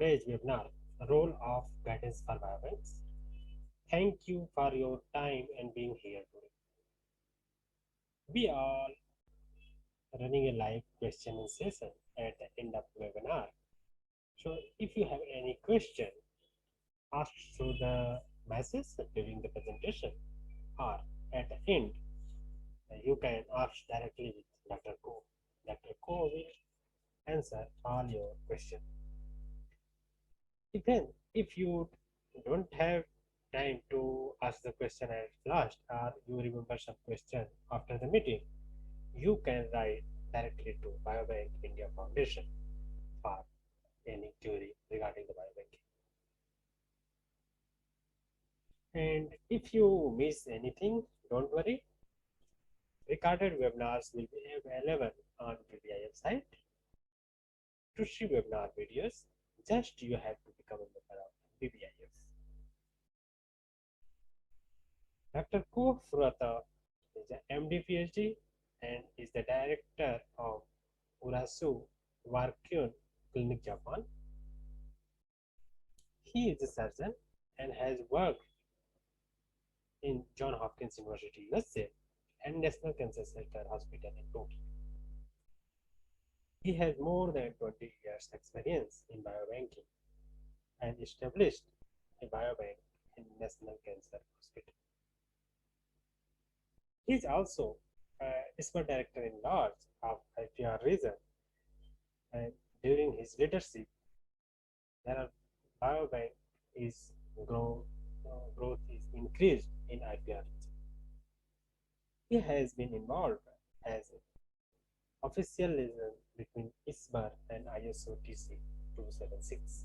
today's webinar, Role of Guidance for BioBanks. Thank you for your time and being here today. We are running a live question and session at the end of the webinar. So if you have any question, ask through the message during the presentation or at the end, you can ask directly with Dr. Ko. Dr. Ko will answer all your questions. Even if you don't have time to ask the question at last or you remember some question after the meeting, you can write directly to BioBank India Foundation for any query regarding the biobanking. And if you miss anything, don't worry. Recorded webinars will be available on BBIF site. To see webinar videos, just you have to become a member of BBIF. Dr. Ko Furata is an MD PhD and is the director of Urasu Wakyun Clinic, Japan. He is a surgeon and has worked in Johns Hopkins University, USA, and National Cancer Center Hospital in Tokyo. He has more than 20 years experience in biobanking and established a biobank in National Cancer Hospital. He is also expert director in large of IPR region, and during his leadership, there are biobank is growth is increased in IPR region. He has been involved as official liaison between ISBAR and ISO TC 276.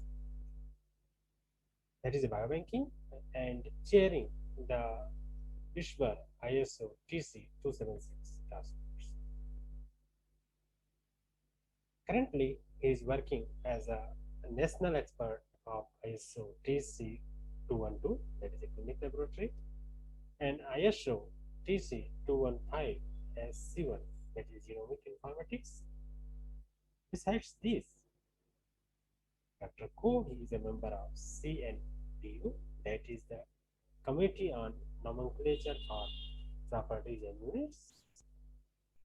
That is biobanking, and chairing the ISBAR ISO TC 276 task force. Currently, he is working as a national expert of ISO TC 212, that is a clinic laboratory, and ISO TC 215 as C1, that is genomic informatics. Besides this, Dr. Ko is a member of CNPU, that is the Committee on Nomenclature for Properties and Units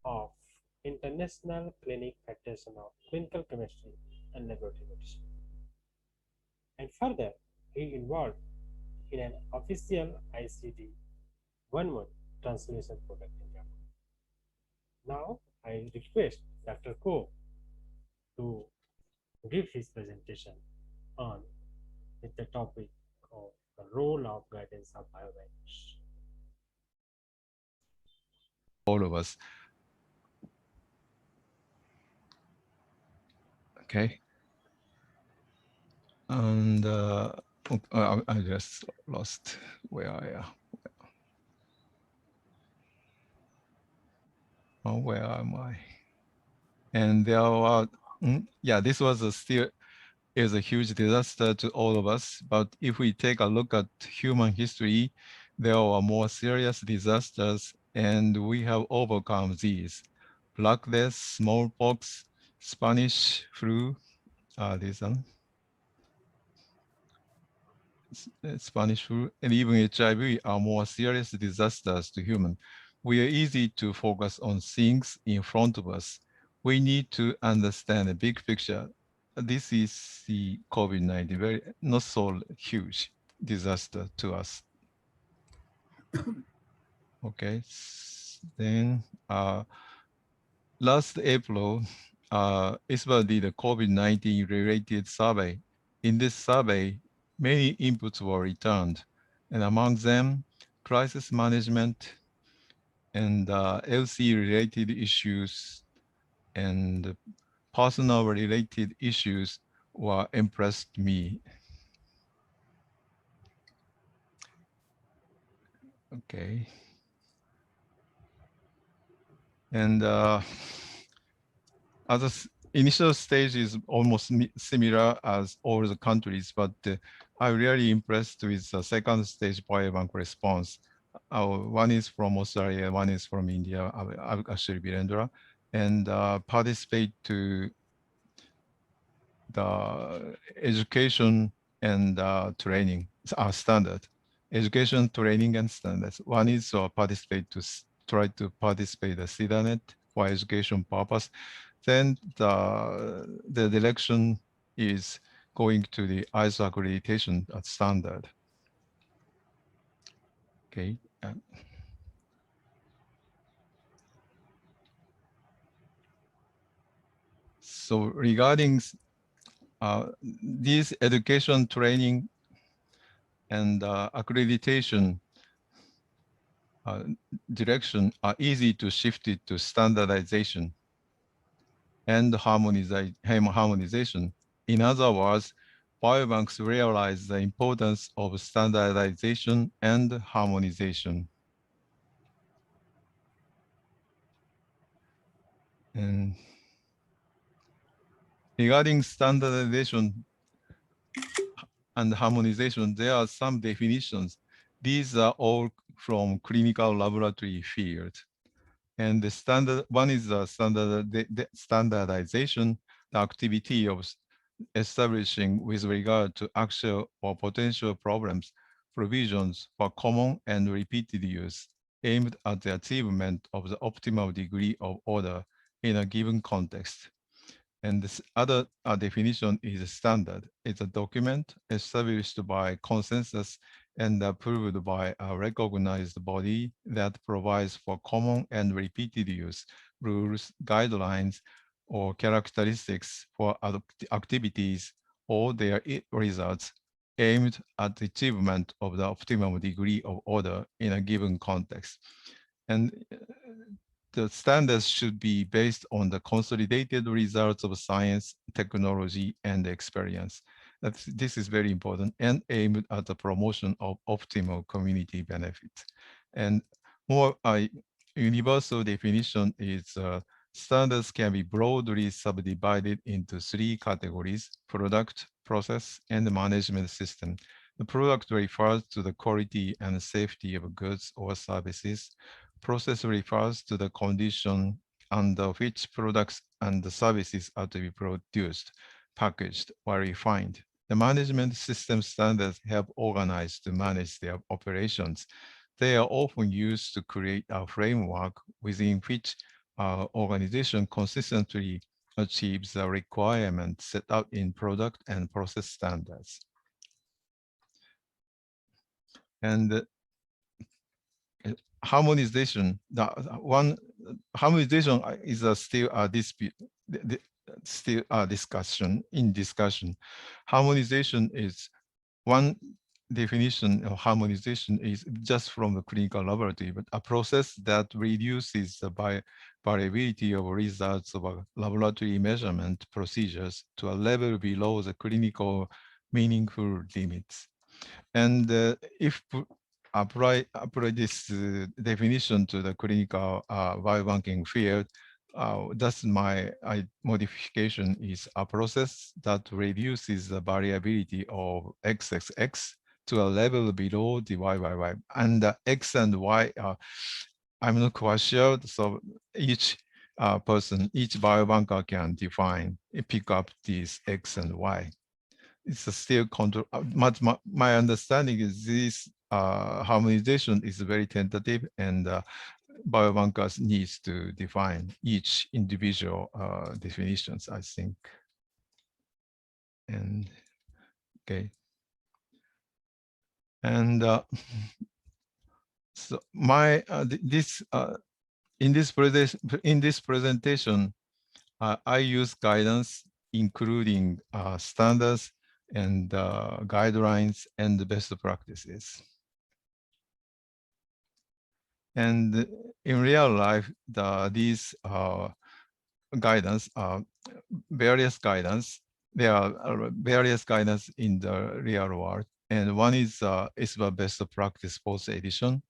of International Clinic Federation of Clinical Chemistry and Laboratory Medicine. And further, he involved in an official ICD-11 translation project in Japan. Now, I request Dr. Ko to give his presentation on with the topic of the role of guidance of biobanks. All of us. Okay. And I just lost where I am. Oh, where am I? And there are, yeah, this was still is a huge disaster to all of us. But if we take a look at human history, there are more serious disasters, and we have overcome these. Black Death, smallpox, Spanish flu, this one. Spanish flu, and even HIV are more serious disasters to humans. We are easy to focus on things in front of us. We need to understand the big picture. This is the COVID-19, very not so huge disaster to us. Okay, then last April, ISBA did a COVID-19 related survey. In this survey, many inputs were returned, and among them, crisis management and LC related issues and personal related issues were impressed me. Okay. And as initial stage is almost similar as all the countries, but I'm really impressed with the second stage biobank response. One is from Australia, one is from India, actually Virendra, and participate to the education and training are standard. Education, training, and standards. One is participate to try to participate the CIDANET for education purpose. Then the direction is going to the ISO accreditation standard. Okay. So regarding this education, training, and accreditation direction are easy to shift it to standardization and harmonization. In other words, biobanks realize the importance of standardization and harmonization. And regarding standardization and harmonization, there are some definitions. These are all from clinical laboratory field. And the standard one is the standardization, the activity of establishing with regard to actual or potential problems, provisions for common and repeated use aimed at the achievement of the optimal degree of order in a given context. And this other definition is a standard. It's a document established by consensus and approved by a recognized body that provides for common and repeated use, rules, guidelines, or characteristics for activities or their results aimed at the achievement of the optimum degree of order in a given context. And the standards should be based on the consolidated results of science, technology, and experience. This is very important and aimed at the promotion of optimal community benefits. And more universal definition is standards can be broadly subdivided into three categories: product, process, and management system. The product refers to the quality and safety of goods or services. Process refers to the condition under which products and services are to be produced, packaged, or refined. The management system standards help organize to manage their operations. They are often used to create a framework within which our organization consistently achieves the requirements set out in product and process standards. And harmonization, the one harmonization is still a dispute, still a discussion. Harmonization is one definition of harmonization is just from the clinical laboratory, but a process that reduces the variability of results of a laboratory measurement procedures to a level below the clinical meaningful limits. And if apply this definition to the clinical biobanking field, that's my modification is a process that reduces the variability of XXX to a level below the YYY. And the X and Y, I'm not quite sure. So each person, each biobanker can define, pick up these X and Y. It's a still control. My understanding is this harmonization is very tentative, and biobankers needs to define each individual definitions, I think. And okay, and so my this in this presentation, I use guidance including standards and guidelines and the best practices. And in real life, these guidance, various guidance, there are various guidance in the real world. And one is the best practice post edition.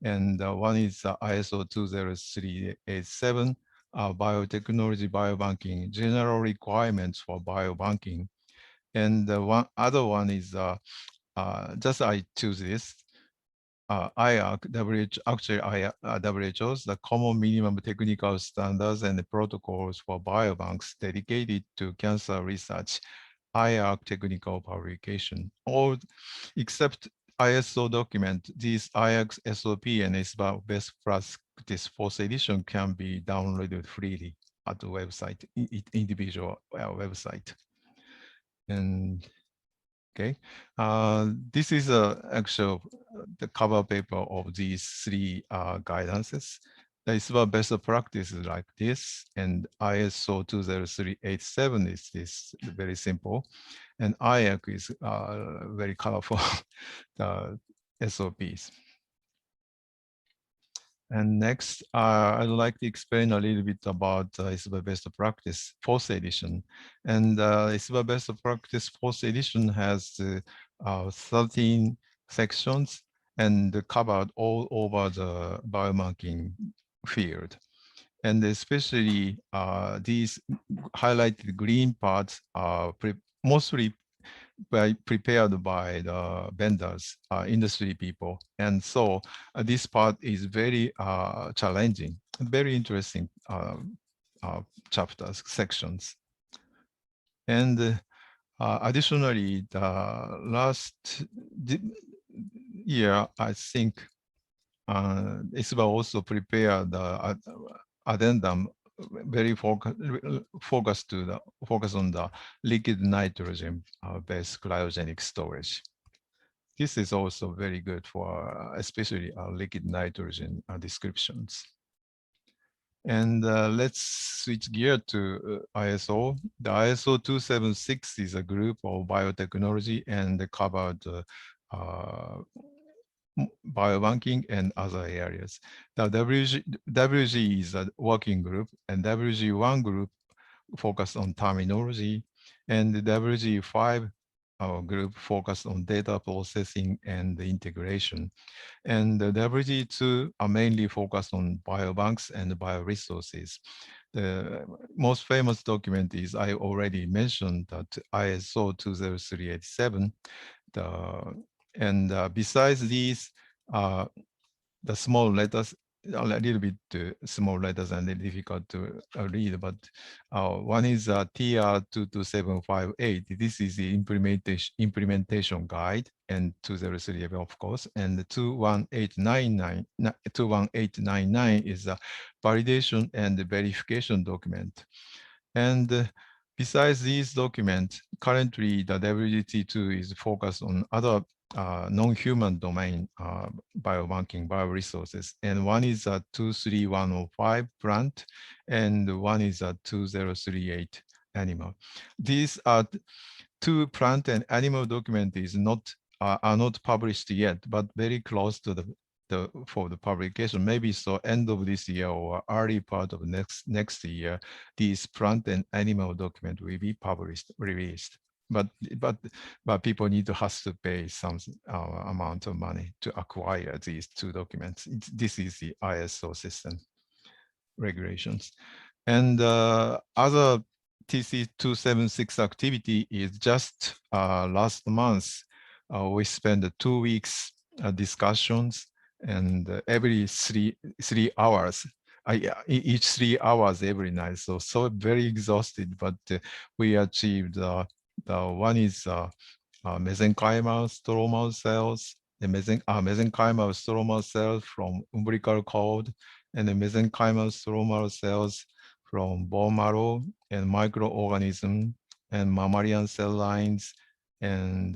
And one is ISO 20387, biotechnology biobanking, general requirements for biobanking. And one other one is just I choose this. IARC, actually WHO's the common minimum technical standards and the protocols for biobanks dedicated to cancer research, IARC technical publication. All except ISO document, these IARC SOP and ISBA best practice fourth edition can be downloaded freely at the website, individual website. And okay, this is actual the cover paper of these three guidances. The ISBA best practice is like this, and ISO 20387 is this very simple, and IAC is very colorful the SOPs. And next, I'd like to explain a little bit about ISBA Best Practice fourth edition. And ISBA Best Practice fourth edition has 13 sections and covered all over the biobanking field. And especially these highlighted green parts are mostly prepared by the vendors, industry people. And so this part is very challenging, very interesting chapters, sections. And additionally, the last year, I think ISBA also prepared the addendum very focused on the liquid nitrogen based cryogenic storage. This is also very good for especially liquid nitrogen descriptions. And let's switch gear to ISO. The ISO 276 is a group of biotechnology and covered biobanking and other areas. The WG is a working group, and WG1 group focused on terminology, and the WG5 group focused on data processing and the integration. And the WG2 are mainly focused on biobanks and bioresources. The most famous document is, I already mentioned, that ISO 20387. Besides these, the small letters, a little bit small letters and difficult to read, but one is TR22758. This is the implementation guide, and 203, of course, and the 21899 is a validation and verification document. And besides these documents, currently the WGT2 is focused on other non-human domain biobanking bioresources, and one is a 23105 plant, and one is a 2038 animal. These are two plant and animal document are not published yet, but very close to for the publication. Maybe so end of this year or early part of next year, these plant and animal document will be released. But people has to pay some amount of money to acquire these two documents. This is the ISO system regulations. And other TC276 activity is just last month. We spent 2 weeks discussions, and every three hours, each 3 hours every night. So very exhausted, but we achieved one is mesenchymal stromal cells, the mesenchymal stromal cells from umbilical cord, and the mesenchymal stromal cells from bone marrow and microorganism and mammalian cell lines and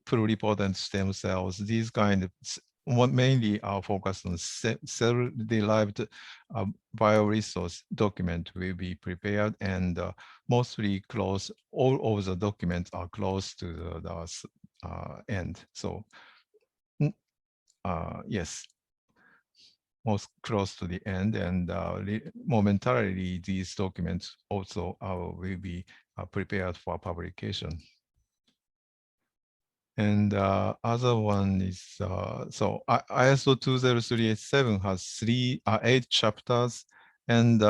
pluripotent stem cells. These kind of mainly are focused on cell-derived bioresource document will be prepared, and mostly close, all of the documents are close to the end. So yes, most close to the end, and momentarily these documents also will be prepared for publication. And other one is, so ISO 20387 has 8 chapters, and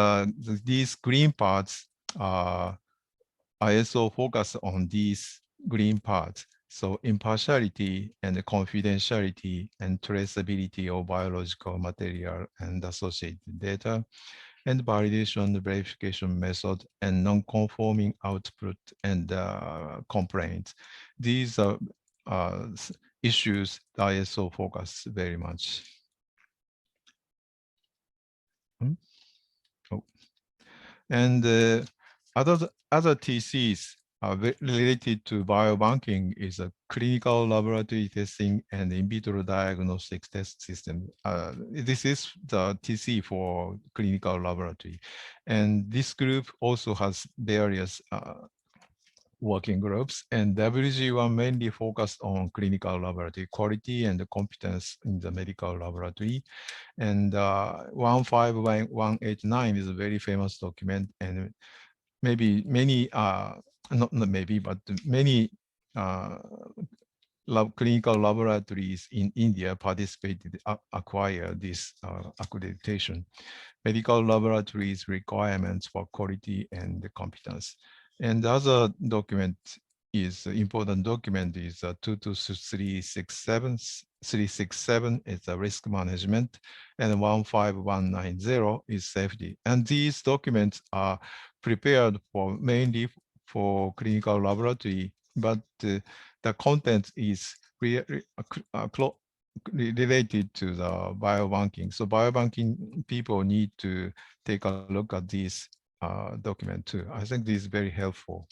these green parts, ISO focus on these green parts. So impartiality and confidentiality and traceability of biological material and associated data, and validation verification method and non-conforming output and complaints. These are issues that ISO focus very much. Hmm? Oh. And other TCs related to biobanking is a clinical laboratory testing and in vitro diagnostic test system. This is the TC for clinical laboratory. And this group also has various working groups, and WG1 mainly focused on clinical laboratory quality and competence in the medical laboratory. And 15189 is a very famous document, and maybe many, not maybe, but many uh, clinical laboratories in India participated, acquire this accreditation. Medical laboratories requirements for quality and competence. And the other document is important document is 22367 367 is the risk management, and 15190 is safety. And these documents are prepared for mainly for clinical laboratory, but the content is related to the biobanking. So biobanking people need to take a look at this document too. I think this is very helpful.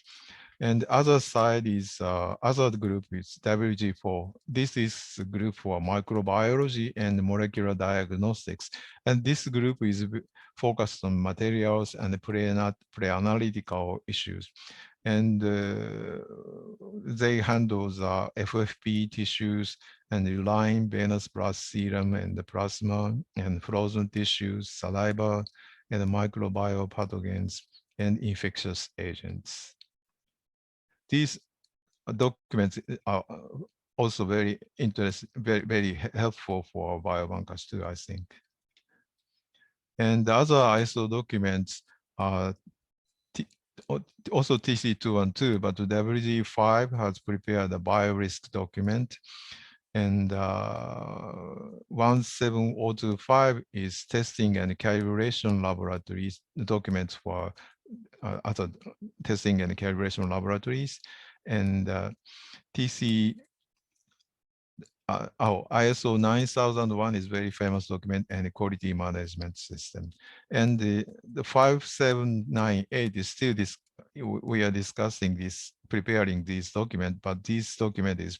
And other side is other group is WG4. This is a group for microbiology and molecular diagnostics. And this group is focused on materials and pre-analytical issues. And they handle the FFP tissues and urine, venous blood serum, and the plasma, and frozen tissues, saliva, and microbial pathogens and infectious agents. These documents are also very interesting, very helpful for biobankers too, I think. And the other ISO documents are also TC212, but WG5 has prepared a biorisk document. And 17025 is testing and calibration laboratories, documents for other testing and calibration laboratories. And TC ISO 9001 is very famous document and quality management system. And the 5798 is still this, we are discussing this, preparing this document, but this document is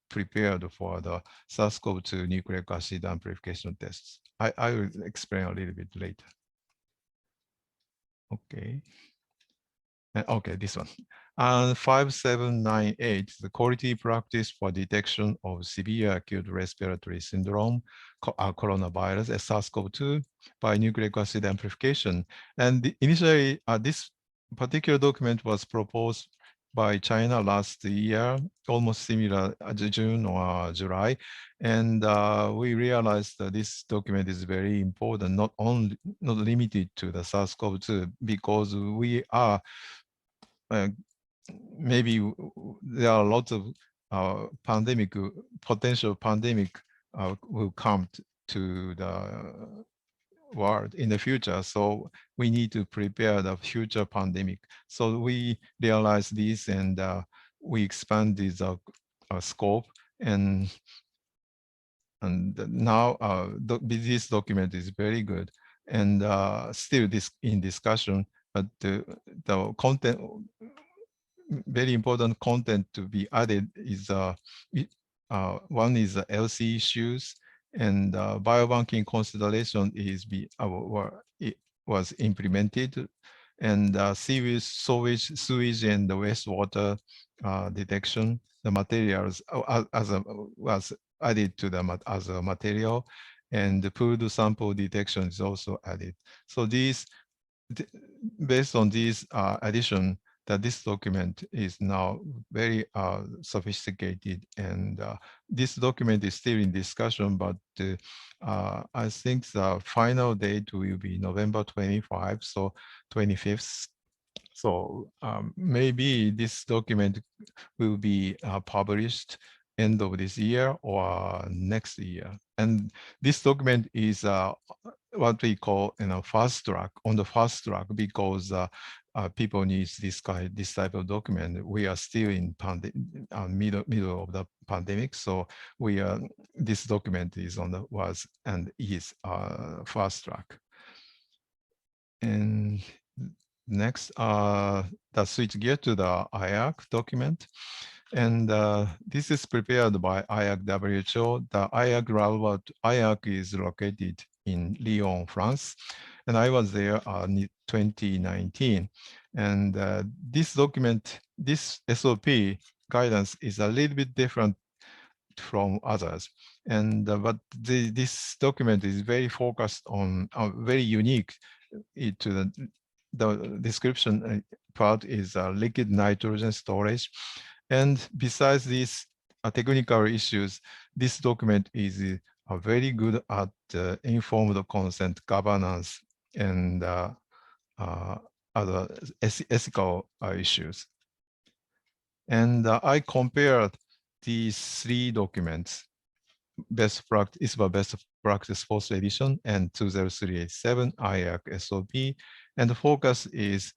prepared for the SARS-CoV-2 nucleic acid amplification tests. I will explain a little bit later. Okay. Okay, this one. And 5798, the quality practice for detection of severe acute respiratory syndrome, coronavirus, SARS-CoV-2 by nucleic acid amplification. And initially, this particular document was proposed by China last year, almost similar June or July. And we realized that this document is very important, not limited to the SARS-CoV-2, because we are uh, maybe there are lots of potential pandemic will come to the world in the future. So we need to prepare the future pandemic. So we realize this, and we expand this scope, and now this document is very good, and still this in discussion, but the content, very important content to be added is one is the LC issues, and biobanking consideration is it was implemented, and sewage and the wastewater detection, the materials was added to the as a material, and the pooled sample detection is also added. So these, based on these addition, that this document is now very sophisticated, and this document is still in discussion, but I think the final date will be November 25, so 25th. So maybe this document will be published end of this year or next year. And this document is what we call fast track, on the fast track, because people need this type of document. We are still in middle of the pandemic, so we are this document is on the was and is fast track. And next, the switch gear to the IAC document. And this is prepared by IAC WHO. The IAC is located in Lyon, France. And I was there in 2019. And this document, this SOP guidance is a little bit different from others. And but this document is very focused on, very unique to the description part is liquid nitrogen storage. And besides these technical issues, this document is very good at informed consent governance and other ethical issues. And I compared these three documents, best practice post edition and 20387 IAC SOP. And the focus is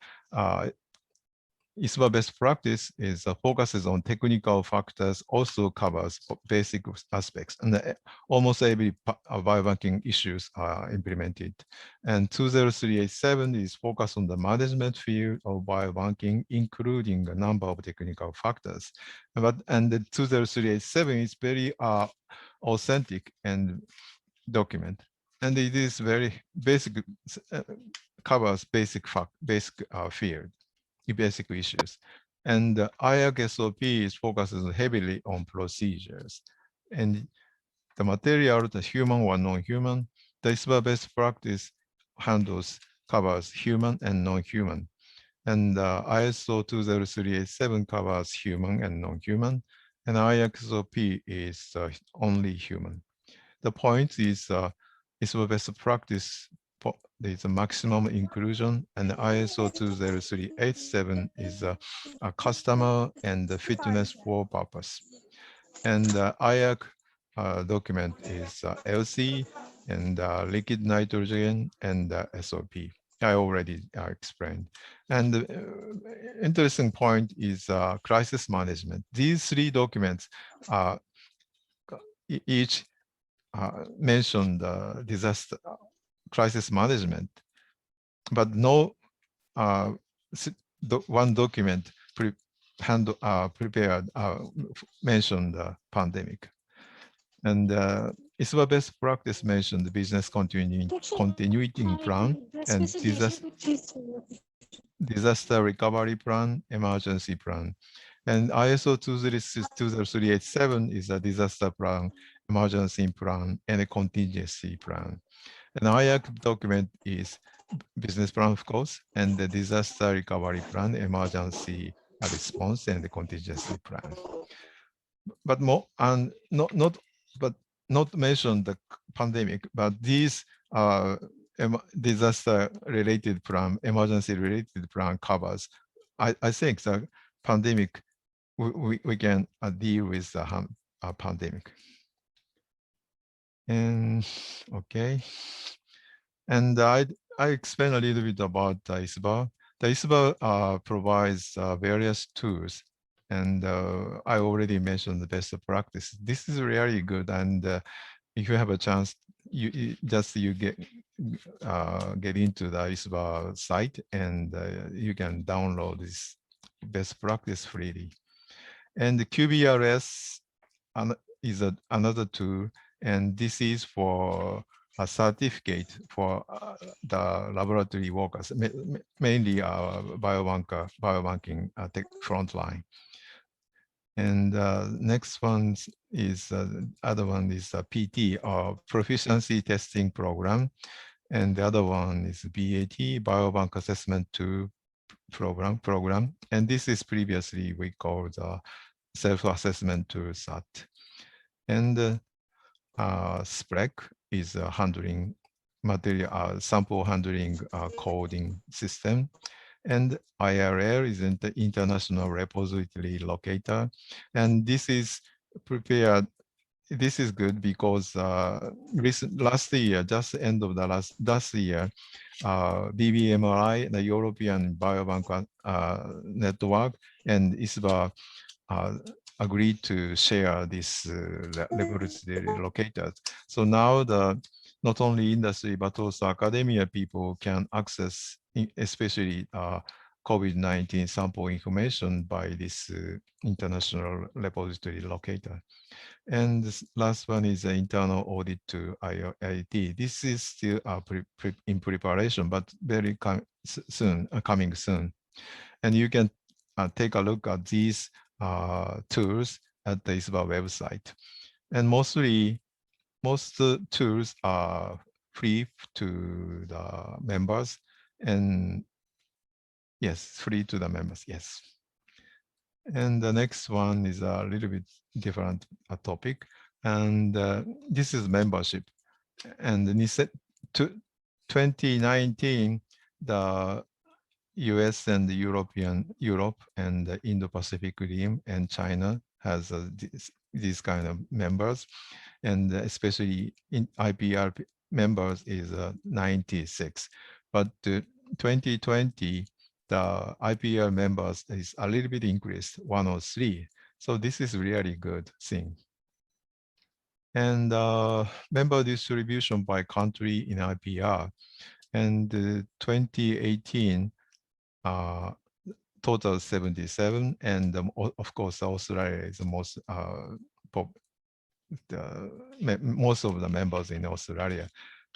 ISBA best practice is focuses on technical factors, also covers basic aspects, and almost every biobanking issues are implemented. And 20387 is focused on the management field of biobanking, including a number of technical factors. And the 20387 is very authentic and document, and it is very basic, covers basic field. Basic issues. And the IAC SOP is focuses heavily on procedures. And the material, the human or non-human, the ISBA best practice covers human and non-human. And ISO 20387 covers human and non-human. And IAC SOP is only human. The point is ISBA best practice, there is a maximum inclusion, and ISO 20387 is a customer and the fitness for purpose. And the IAC document is LC and liquid nitrogen and SOP. I already explained. And the interesting point is crisis management. These three documents each mention the disaster crisis management, but no one document prepared mentioned the pandemic. And ISBA best practice mentioned the business continuity plan and disaster recovery plan, emergency plan. And ISO 20387 is a disaster plan, emergency plan, and a contingency plan. And IAC document is business plan, of course, and the disaster recovery plan, emergency response, and the contingency plan. But more and not mention the pandemic, but these disaster related plan, emergency related plan covers. I think the pandemic, we can deal with the pandemic. And okay. And I explain a little bit about the ISBA. The ISBA provides various tools, and I already mentioned the best practice. This is really good, and if you have a chance, you get into the ISBA site, and you can download this best practice freely. And the QBRS is another tool, and this is for a certificate for the laboratory workers, mainly biobanking frontline. And next one is other one is PT, or proficiency testing program, and the other one is BAT, biobank assessment 2 program. And this is previously we called self-assessment tool SAT. And SPREC is handling material sample handling coding system. And IRL is the International Repository Locator. And this is prepared. This is good because last year, just the end of the last year, BBMRI, the European Biobank Network, and ISBA uh, agreed to share this laboratory locators. So now not only industry but also academia people can access, especially COVID-19 sample information by this international repository locator. And this last one is the internal audit to IIT. This is still in preparation, but very soon, coming soon. And you can take a look at these tools at the ISBA website. And most tools are free to the members. And yes, free to the members, yes. And the next one is a little bit different topic. And this is membership. And in 2019, the US and the Europe and the Indo-Pacific Rim and China has these kind of members, and especially in IPR members is 96. But 2020, the IPR members is a little bit increased, 103. So this is really good thing. And member distribution by country in IPR. And 2018, total 77, and of course Australia is the most most of the members in Australia,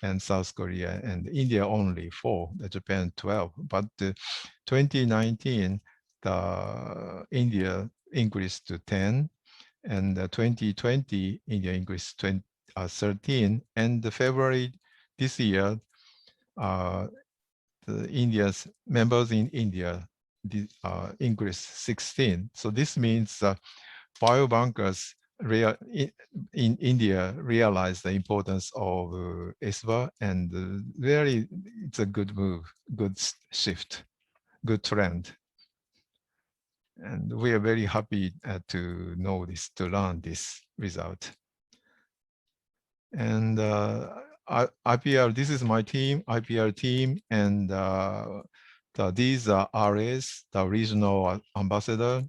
and South Korea and India only 4, Japan 12. But 2019, the India increased to 10, and 2020 India increased 13, and February this year, the India's members in India increased 16. So this means biobankers in India realize the importance of ISBA, and really it's a good move, good shift, good trend. And we are very happy to know this, to learn this result. And IPR, this is my team, IPR team, and these are RAs, the regional ambassador,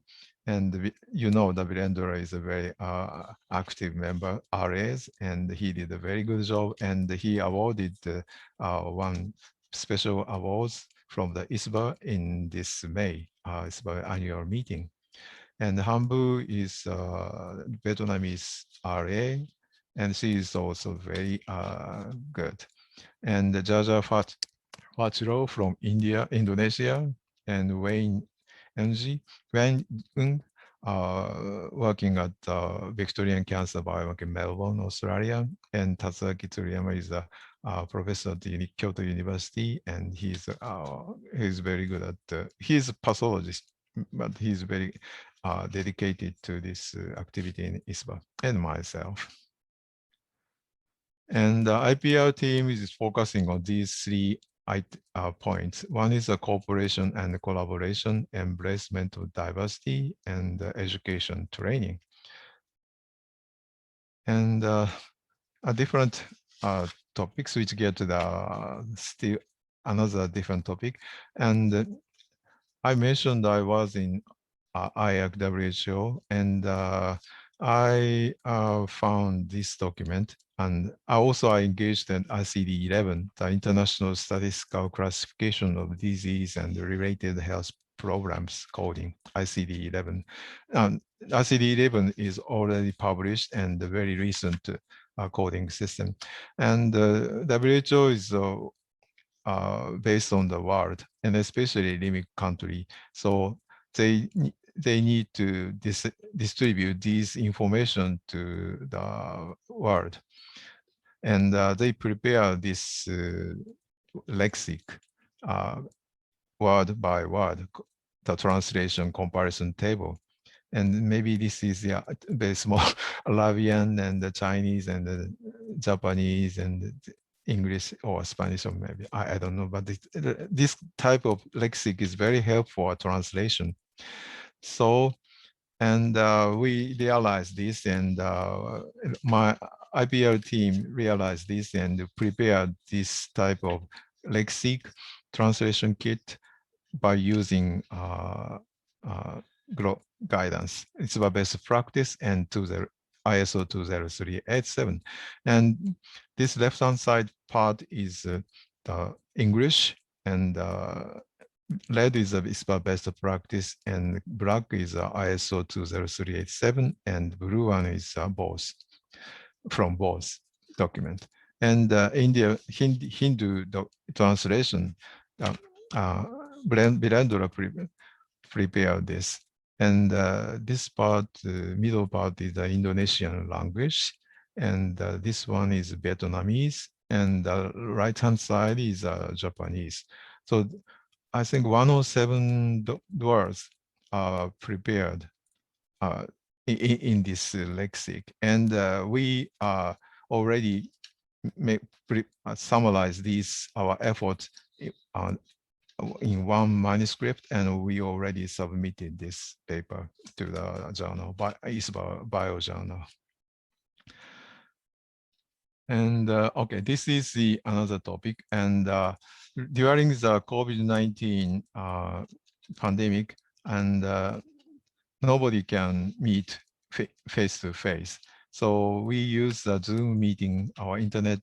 and you know the Virendra is a very active member, RAs, and he did a very good job, and he awarded one special awards from the ISBA in this May, ISBA annual meeting. And Hambu is Vietnamese RA, and she is also very good. And Jaja Fachro from Indonesia, and Wayne Ng, working at Victorian Cancer Biobank in Melbourne, Australia. And Tatsuaki Tsuriyama is a professor at the Kyoto University, and he's very good at, he's a pathologist, but he's very dedicated to this activity in ISBA, and myself. And the IPR team is focusing on these 3 points. One is a cooperation and collaboration, embracement of diversity, and education training. And a different topics which get to the still another different topic. And I mentioned I was in IAC WHO, and I found this document, and I engaged in ICD-11, the International Statistical Classification of Disease and Related Health Programs coding, ICD-11. ICD-11 is already published and a very recent coding system. And WHO is based on the world, and especially limit country. So they need to distribute this information to the world. And they prepare this lexic, word by word, the translation comparison table. And maybe this is very small Arabian and the Chinese and the Japanese and English or Spanish, or maybe I don't know, but this type of lexic is very helpful for translation. So, and we realized this, and my IPL team realized this and prepared this type of lexic translation kit by using uh, guidance. It's about best practice and to the ISO 20387. And this left-hand side part is the English, and red is about best practice, and black is ISO 20387, and blue one is both, from both document. And India Hindu translation, Birendra prepared this. And this part, middle part is the Indonesian language, and this one is Vietnamese, and the right-hand side is Japanese. So I think 107 words are prepared in this lexic, and we already summarize these our efforts in one manuscript, and we already submitted this paper to the journal, Bio Journal. And okay, this is the another topic. And during the COVID-19 pandemic, and nobody can meet face to face. So we use the Zoom meeting, our internet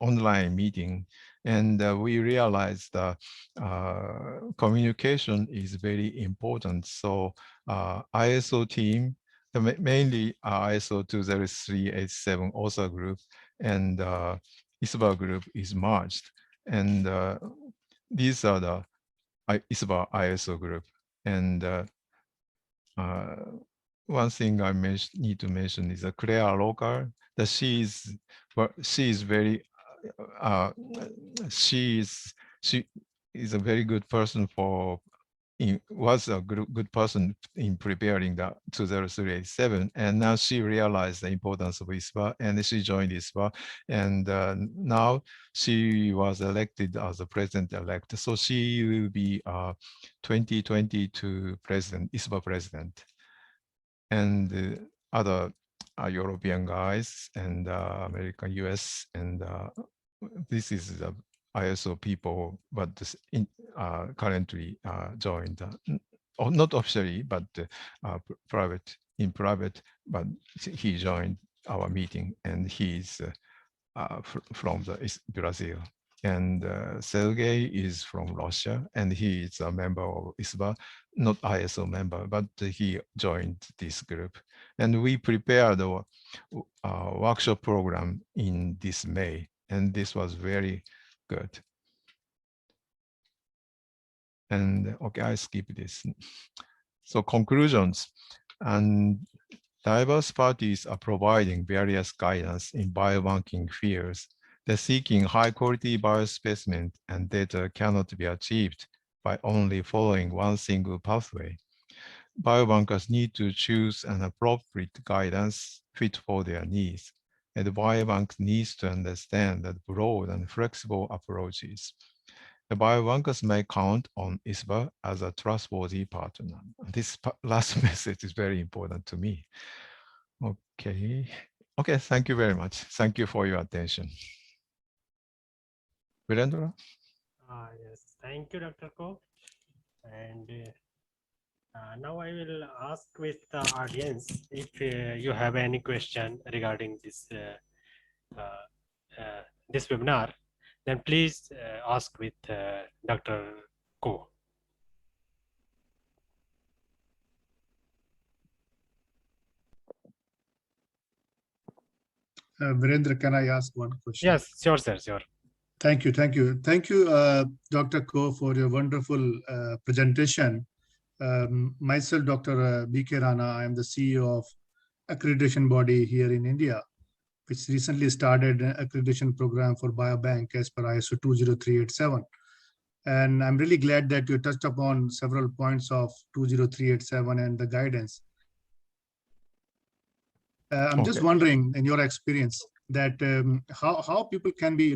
online meeting, and we realized that communication is very important. So ISO team, mainly ISO 20387 author group, and ISBA group is merged. And these are the ISBA ISO group. And one thing I need to mention is Claire Local, that she is very she is a very good person for was a good person in preparing the 20387, and now she realized the importance of ISPA, and she joined ISPA, and now she was elected as the president-elect. So she will be 2022 president, ISPA president, and other European guys and American, US, and this is the ISO people, but this currently joined, or not officially, but in private, but he joined our meeting, and he's from Brazil. And Sergey is from Russia, and he is a member of ISBA, not ISO member, but he joined this group. And we prepared a workshop program in this May, and this was very good. And okay, I skip this. So conclusions, and diverse parties are providing various guidance in biobanking fields. The seeking high-quality biospecimen and data cannot be achieved by only following one single pathway. Biobankers need to choose an appropriate guidance fit for their needs, and the biobank needs to understand that broad and flexible approaches. The biobankers may count on ISBA as a trustworthy partner. This last message is very important to me. Okay. Okay, thank you very much. Thank you for your attention. Virendra? Yes, thank you, Dr. Ko. And now I will ask with the audience if you have any question regarding this webinar, then please ask with Dr. Ko. Virendra, can I ask one question? Yes, sure, sir, sure. Thank you, thank you. Thank you, Dr. Ko, for your wonderful presentation. Myself, Dr. B.K. Rana, I am the CEO of accreditation body here in India, which recently started an accreditation program for BioBank as per ISO 20387. And I'm really glad that you touched upon several points of 20387 and the guidance. I'm just wondering, in your experience, that how people can be,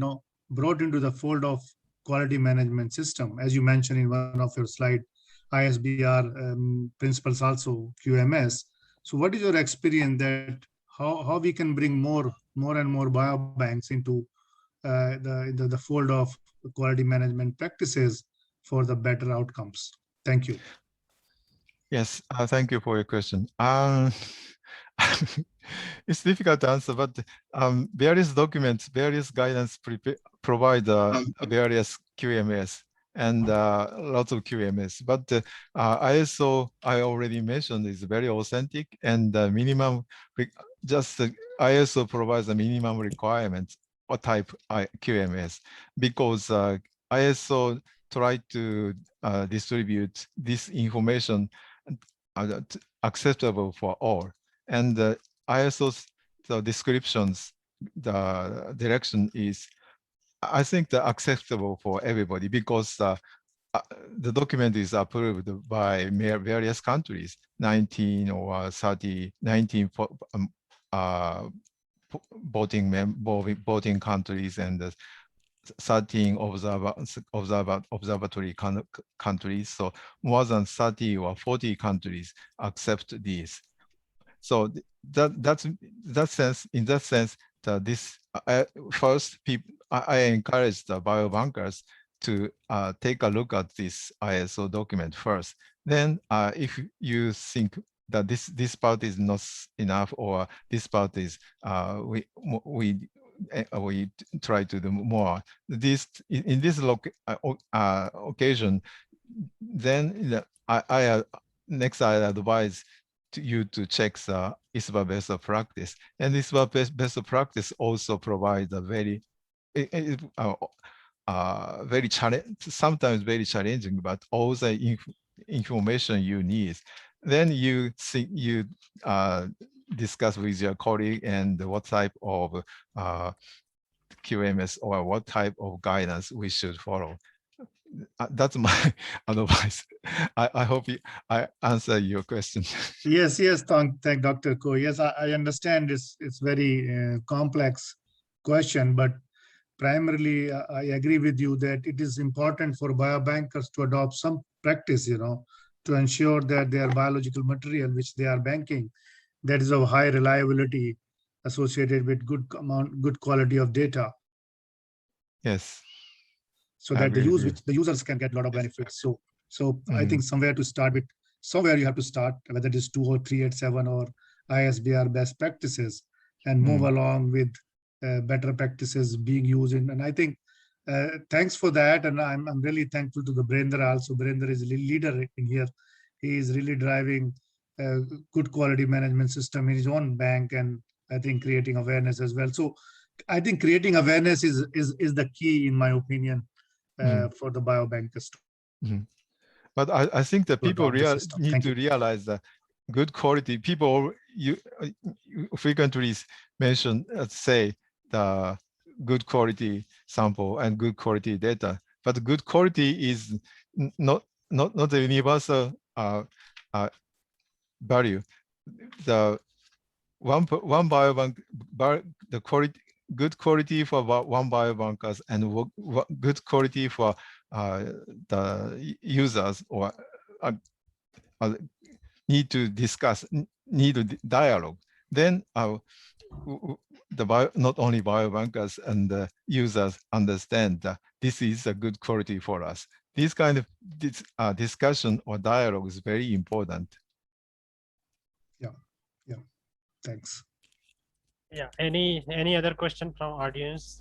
brought into the fold of quality management system, as you mentioned in one of your slide, ISBR principles also QMS. So what is your experience that how we can bring more and more biobanks into the fold of quality management practices for the better outcomes? Thank you. Yes, thank you for your question. It's difficult to answer, but various documents, various guidance provide various QMS and lots of QMS. But ISO, I already mentioned, is very authentic and minimum, just ISO provides a minimum requirements or type QMS because ISO try to distribute this information acceptable for all. And ISO's the descriptions, the direction is, I think, the acceptable for everybody because the document is approved by various countries, 19 or 30, 19 uh, voting countries and 13 observatory countries. So more than 30 or 40 countries accept these. So that sense, in that sense, this first I encourage the biobankers to take a look at this ISO document first. Then if you think that this part is not enough or this part is we try to do more. This in this occasion, then next I advise you to check the ISBA best practice, and ISBA best practice also provides a very very sometimes very challenging, but all the information you need. Then you think you discuss with your colleague and what type of QMS or what type of guidance we should follow. That's my advice. I hope I answer your question. Yes, thank Dr. Ko. Yes, I understand it's very complex question, but primarily I agree with you that it is important for biobankers to adopt some practice, to ensure that their biological material, which they are banking, that is of high reliability associated with good quality of data, Yes, so I that agree with you. the users can get a lot of benefits. So I Mhm. think somewhere you have to start, whether it is 20387 or ISBR best practices, and move along with better practices being used in. And I think thanks for that. And I'm really thankful to the Brender also. Brender is a leader in here. He is really driving a good quality management system in his own bank, and I think creating awareness as well. So I think creating awareness is the key, in my opinion, for the biobankers to Mhm. But I think that adopt people the system. Thank need you. to realize that good quality people you frequently mention say the good quality sample and good quality data, but good quality is not the universal uh, value. The one biobank the quality good quality for one biobankers and good quality for the users or uh, uh, need to discuss, need a dialogue. Then not only biobankers and the users understand that this is a good quality for us. This kind of discussion or dialogue is very important. Yeah. Thanks. Yeah. Any other question from audience?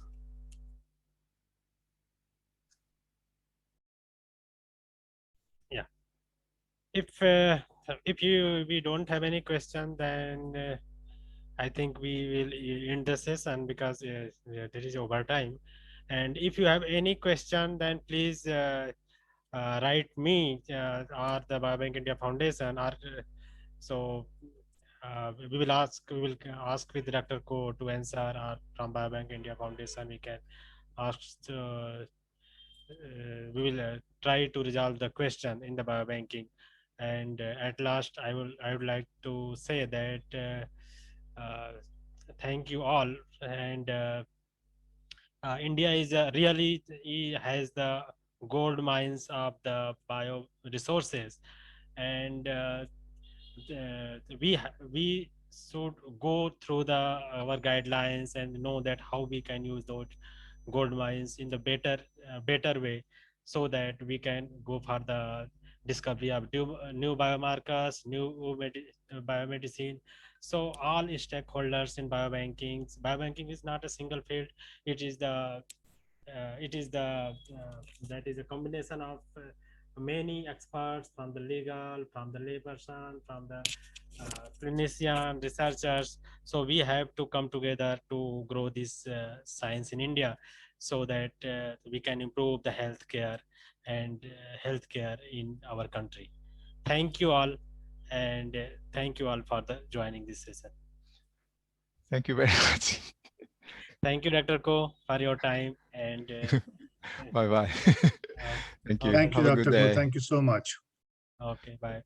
Yeah. If we don't have any question, then I think we will end the session because there is overtime. And if you have any question, then please write me or the BioBank India Foundation, or so we will ask with Dr. Ko to answer, or from BioBank India Foundation we can ask. We will try to resolve the question in the biobanking. And at last, I would like to say that thank you all, and India is really has the gold mines of the bio resources, and we should go through the our guidelines and know that how we can use those gold mines in the better way, so that we can go for the discovery of new biomarkers, biomedicine. So all stakeholders in biobanking is not a single field. It is that is a combination of many experts, from the legal, from the layperson, from the clinician, researchers. So we have to come together to grow this science in India, so that we can improve the healthcare and healthcare in our country. Thank you all, and thank you all for the joining this session. Thank you very much. Thank you, Dr. Ko, for your time, and Bye bye. uh, Thank you. okay, Thank you, Have a good Dr. Ko. day. Thank you so much. okay, bye.